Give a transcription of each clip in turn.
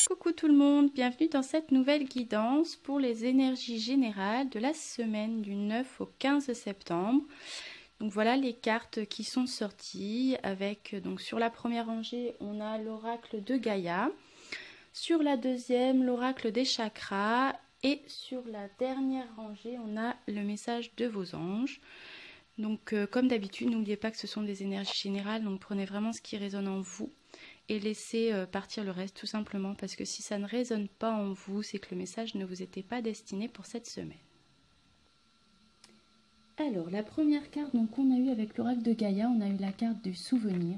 Coucou tout le monde, bienvenue dans cette nouvelle guidance pour les énergies générales de la semaine du 9 au 15 septembre. Donc voilà les cartes qui sont sorties avec, donc sur la première rangée, on a l'oracle de Gaïa, sur la deuxième, l'oracle des chakras et sur la dernière rangée, on a le message de vos anges. Donc comme d'habitude, n'oubliez pas que ce sont des énergies générales, donc prenez vraiment ce qui résonne en vous et laissez partir le reste tout simplement parce que si ça ne résonne pas en vous, c'est que le message ne vous était pas destiné pour cette semaine. Alors, la première carte qu'on a eue avec l'oracle de Gaïa, on a eu la carte du souvenir.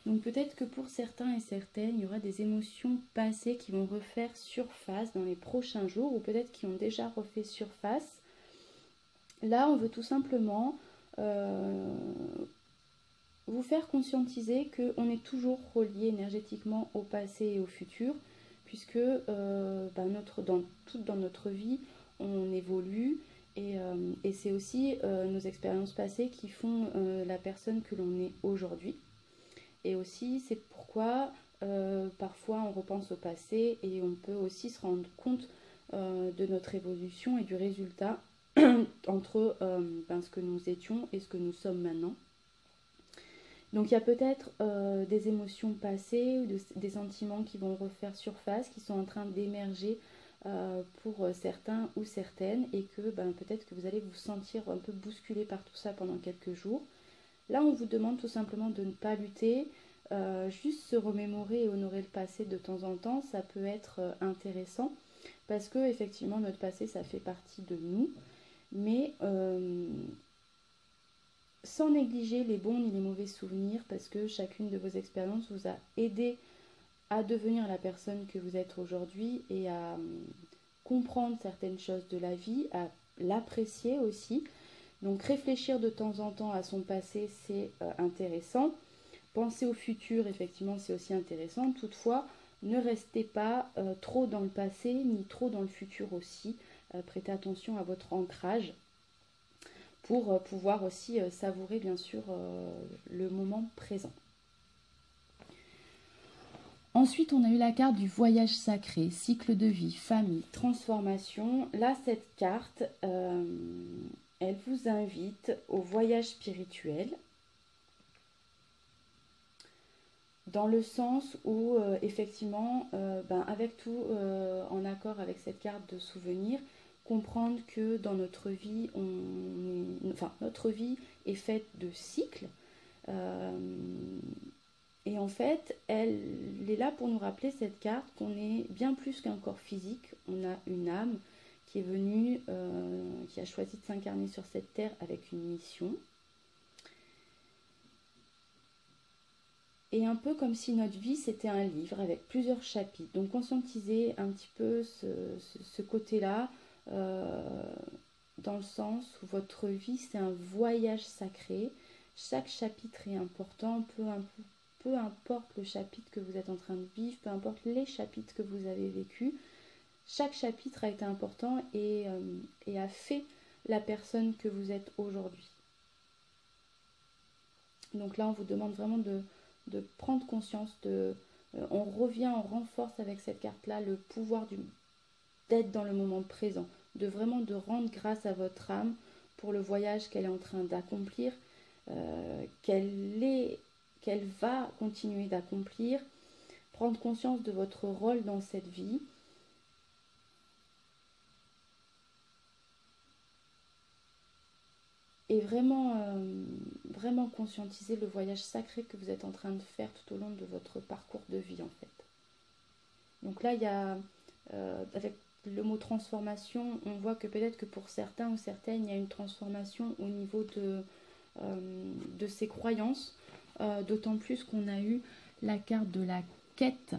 Donc peut-être que pour certains et certaines, il y aura des émotions passées qui vont refaire surface dans les prochains jours ou peut-être qui ont déjà refait surface. Là, on veut tout simplement vous faire conscientiser qu'on est toujours relié énergétiquement au passé et au futur, puisque dans notre vie, on évolue et c'est aussi nos expériences passées qui font la personne que l'on est aujourd'hui. Et aussi, c'est pourquoi parfois on repense au passé et on peut aussi se rendre compte de notre évolution et du résultat entre ce que nous étions et ce que nous sommes maintenant. Donc il y a peut-être des émotions passées ou des sentiments qui vont refaire surface, qui sont en train d'émerger pour certains ou certaines et que peut-être que vous allez vous sentir un peu bousculé par tout ça pendant quelques jours. Là, on vous demande tout simplement de ne pas lutter, juste se remémorer et honorer le passé de temps en temps, ça peut être intéressant parce que effectivement notre passé ça fait partie de nous, mais sans négliger les bons ni les mauvais souvenirs parce que chacune de vos expériences vous a aidé à devenir la personne que vous êtes aujourd'hui et à comprendre certaines choses de la vie, à l'apprécier aussi. Donc réfléchir de temps en temps à son passé, c'est intéressant. Penser au futur, effectivement, c'est aussi intéressant. Toutefois, ne restez pas trop dans le passé ni trop dans le futur aussi. Prêtez attention à votre ancrage pour pouvoir aussi savourer bien sûr le moment présent. Ensuite, on a eu la carte du voyage sacré, cycle de vie, famille, transformation. Là, cette carte, elle vous invite au voyage spirituel, dans le sens où, effectivement, avec tout en accord avec cette carte de souvenir, comprendre que dans notre vie, notre vie est faite de cycles. Et en fait, elle est là pour nous rappeler, cette carte, qu'on est bien plus qu'un corps physique. On a une âme qui est venue, qui a choisi de s'incarner sur cette terre avec une mission. Et un peu comme si notre vie, c'était un livre avec plusieurs chapitres. Donc conscientisez un petit peu ce côté-là, dans le sens où votre vie, c'est un voyage sacré. Chaque chapitre est important, peu importe le chapitre que vous êtes en train de vivre, peu importe les chapitres que vous avez vécus, chaque chapitre a été important et a fait la personne que vous êtes aujourd'hui. Donc là, on vous demande vraiment de prendre conscience, on revient, on renforce avec cette carte-là le pouvoir d'être dans le moment présent, de rendre grâce à votre âme pour le voyage qu'elle est en train d'accomplir, qu'elle va continuer d'accomplir, prendre conscience de votre rôle dans cette vie. Et vraiment conscientiser le voyage sacré que vous êtes en train de faire tout au long de votre parcours de vie en fait. Donc là, il y a, avec le mot transformation, on voit que peut-être que pour certains ou certaines, il y a une transformation au niveau de ses croyances, d'autant plus qu'on a eu la carte de la quête,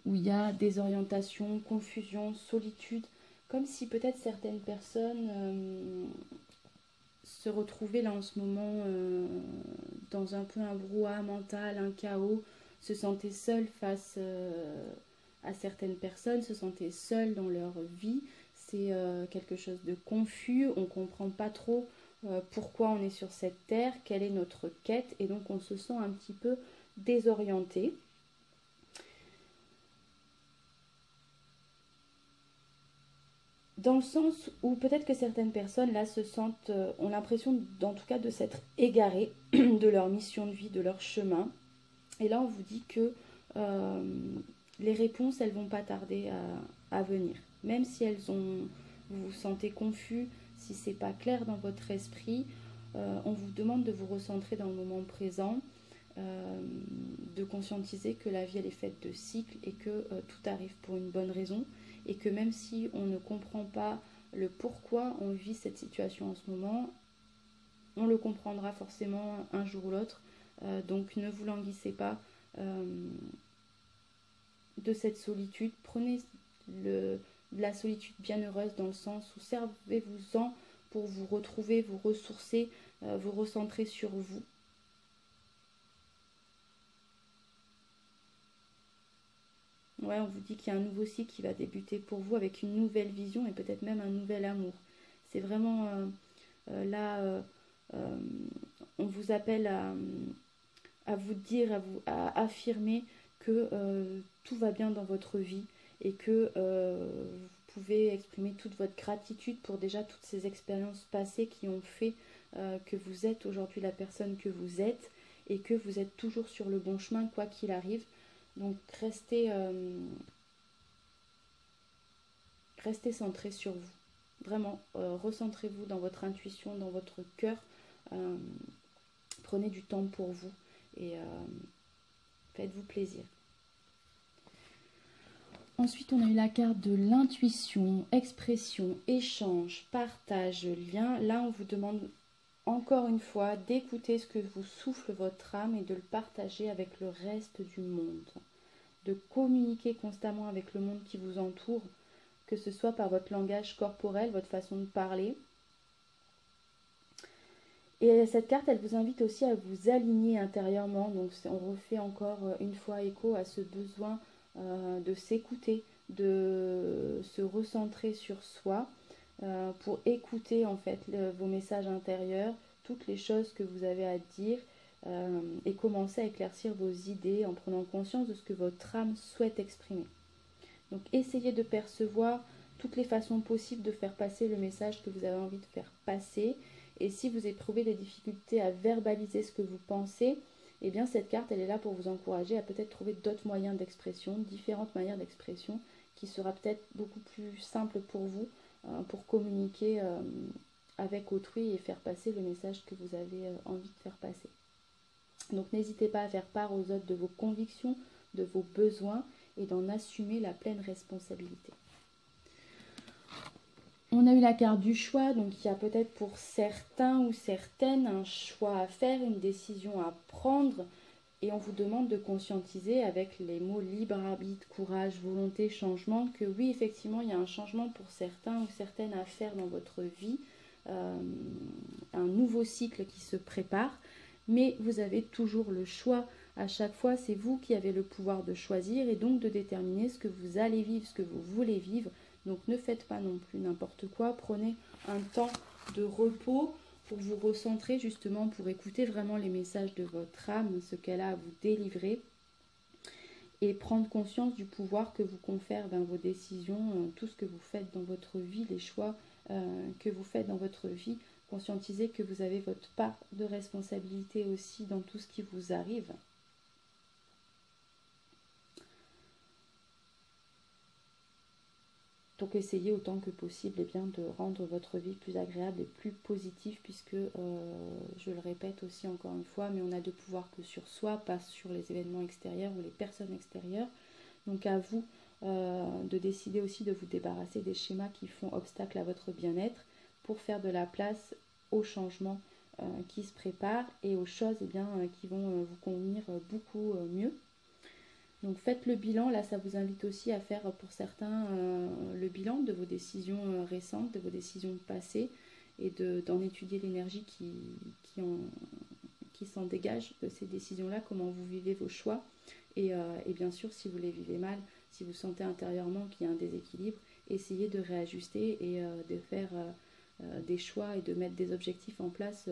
où il y a désorientation, confusion, solitude, comme si peut-être certaines personnes se retrouvaient là en ce moment dans un peu un brouhaha mental, un chaos, se sentaient seules face à certaines personnes, se sentaient seules dans leur vie. C'est quelque chose de confus, on ne comprend pas trop pourquoi on est sur cette terre, quelle est notre quête, et donc on se sent un petit peu désorienté. Dans le sens où peut-être que certaines personnes là se sentent, ont l'impression en tout cas de s'être égarées de leur mission de vie, de leur chemin. Et là on vous dit que les réponses elles vont pas tarder à venir. Même si vous vous sentez confus, si c'est pas clair dans votre esprit, on vous demande de vous recentrer dans le moment présent, de conscientiser que la vie elle est faite de cycles et que tout arrive pour une bonne raison. Et que même si on ne comprend pas le pourquoi on vit cette situation en ce moment, on le comprendra forcément un jour ou l'autre. Donc ne vous languissez pas de cette solitude. Prenez de la solitude bienheureuse dans le sens où servez-vous-en pour vous retrouver, vous ressourcer, vous recentrer sur vous. Ouais, on vous dit qu'il y a un nouveau cycle qui va débuter pour vous avec une nouvelle vision et peut-être même un nouvel amour. C'est vraiment là, on vous appelle à vous dire, à affirmer que tout va bien dans votre vie et que vous pouvez exprimer toute votre gratitude pour déjà toutes ces expériences passées qui ont fait que vous êtes aujourd'hui la personne que vous êtes et que vous êtes toujours sur le bon chemin quoi qu'il arrive. Donc restez centré sur vous. Vraiment, recentrez-vous dans votre intuition, dans votre cœur. Prenez du temps pour vous et faites-vous plaisir. Ensuite, on a eu la carte de l'intuition, expression, échange, partage, lien. Là, on vous demande encore une fois d'écouter ce que vous souffle votre âme et de le partager avec le reste du monde. De communiquer constamment avec le monde qui vous entoure, que ce soit par votre langage corporel, votre façon de parler. Et cette carte, elle vous invite aussi à vous aligner intérieurement. Donc on refait encore une fois écho à ce besoin de s'écouter, de se recentrer sur soi, pour écouter en fait vos messages intérieurs, toutes les choses que vous avez à dire, et commencer à éclaircir vos idées en prenant conscience de ce que votre âme souhaite exprimer. Donc essayez de percevoir toutes les façons possibles de faire passer le message que vous avez envie de faire passer. Et si vous éprouvez des difficultés à verbaliser ce que vous pensez, eh bien cette carte elle est là pour vous encourager à peut-être trouver d'autres moyens d'expression, différentes manières d'expression qui sera peut-être beaucoup plus simple pour vous pour communiquer avec autrui et faire passer le message que vous avez envie de faire passer. Donc n'hésitez pas à faire part aux autres de vos convictions, de vos besoins et d'en assumer la pleine responsabilité. On a eu la carte du choix, donc il y a peut-être pour certains ou certaines un choix à faire, une décision à prendre, et on vous demande de conscientiser avec les mots libre arbitre, courage, volonté, changement, que oui, effectivement, il y a un changement pour certains ou certaines à faire dans votre vie, un nouveau cycle qui se prépare, mais vous avez toujours le choix. À chaque fois, c'est vous qui avez le pouvoir de choisir et donc de déterminer ce que vous allez vivre, ce que vous voulez vivre. Donc ne faites pas non plus n'importe quoi, prenez un temps de repos pour vous recentrer justement, pour écouter vraiment les messages de votre âme, ce qu'elle a à vous délivrer et prendre conscience du pouvoir que vous confère dans vos décisions, tout ce que vous faites dans votre vie, les choix que vous faites dans votre vie. Conscientiser que vous avez votre part de responsabilité aussi dans tout ce qui vous arrive. Donc essayez autant que possible de rendre votre vie plus agréable et plus positive puisque, je le répète aussi encore une fois, mais on n'a de pouvoir que sur soi, pas sur les événements extérieurs ou les personnes extérieures. Donc à vous de décider aussi de vous débarrasser des schémas qui font obstacle à votre bien-être pour faire de la place aux changements qui se préparent et aux choses qui vont vous convenir beaucoup mieux. Donc faites le bilan, là ça vous invite aussi à faire pour certains le bilan de vos décisions récentes, de vos décisions passées et d'en étudier l'énergie qui s'en dégage de ces décisions-là, comment vous vivez vos choix et bien sûr si vous les vivez mal, si vous sentez intérieurement qu'il y a un déséquilibre, essayez de réajuster et de faire des choix et de mettre des objectifs en place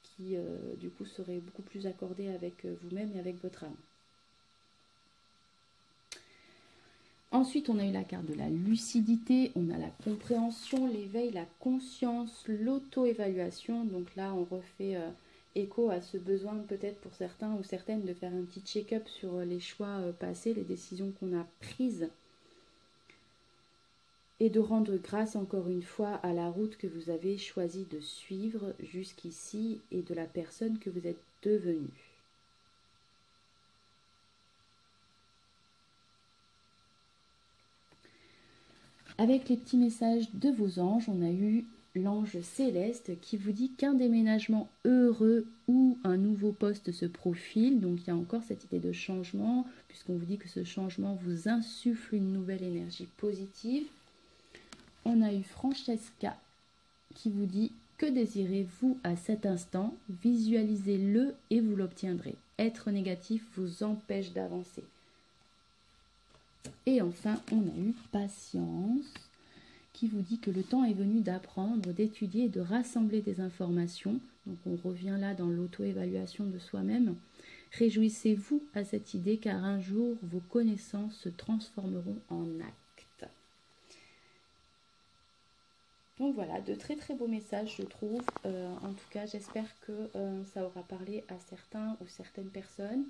qui du coup seraient beaucoup plus accordés avec vous-même et avec votre âme. Ensuite, on a eu la carte de la lucidité, on a la compréhension, l'éveil, la conscience, l'auto-évaluation. Donc là, on refait écho à ce besoin peut-être pour certains ou certaines de faire un petit check-up sur les choix passés, les décisions qu'on a prises. Et de rendre grâce encore une fois à la route que vous avez choisi de suivre jusqu'ici et de la personne que vous êtes devenue. Avec les petits messages de vos anges, on a eu l'ange céleste qui vous dit qu'un déménagement heureux ou un nouveau poste se profile. Donc il y a encore cette idée de changement, puisqu'on vous dit que ce changement vous insuffle une nouvelle énergie positive. On a eu Francesca qui vous dit que désirez-vous à cet instant? Visualisez-le et vous l'obtiendrez. Être négatif vous empêche d'avancer. Et enfin, on a eu Patience qui vous dit que le temps est venu d'apprendre, d'étudier et de rassembler des informations. Donc on revient là dans l'auto-évaluation de soi-même. Réjouissez-vous à cette idée car un jour vos connaissances se transformeront en actes. Donc voilà, de très très beaux messages je trouve. En tout cas, j'espère que ça aura parlé à certains ou certaines personnes.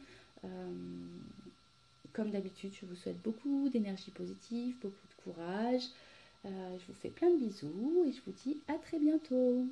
Comme d'habitude, je vous souhaite beaucoup d'énergie positive, beaucoup de courage. Je vous fais plein de bisous et je vous dis à très bientôt.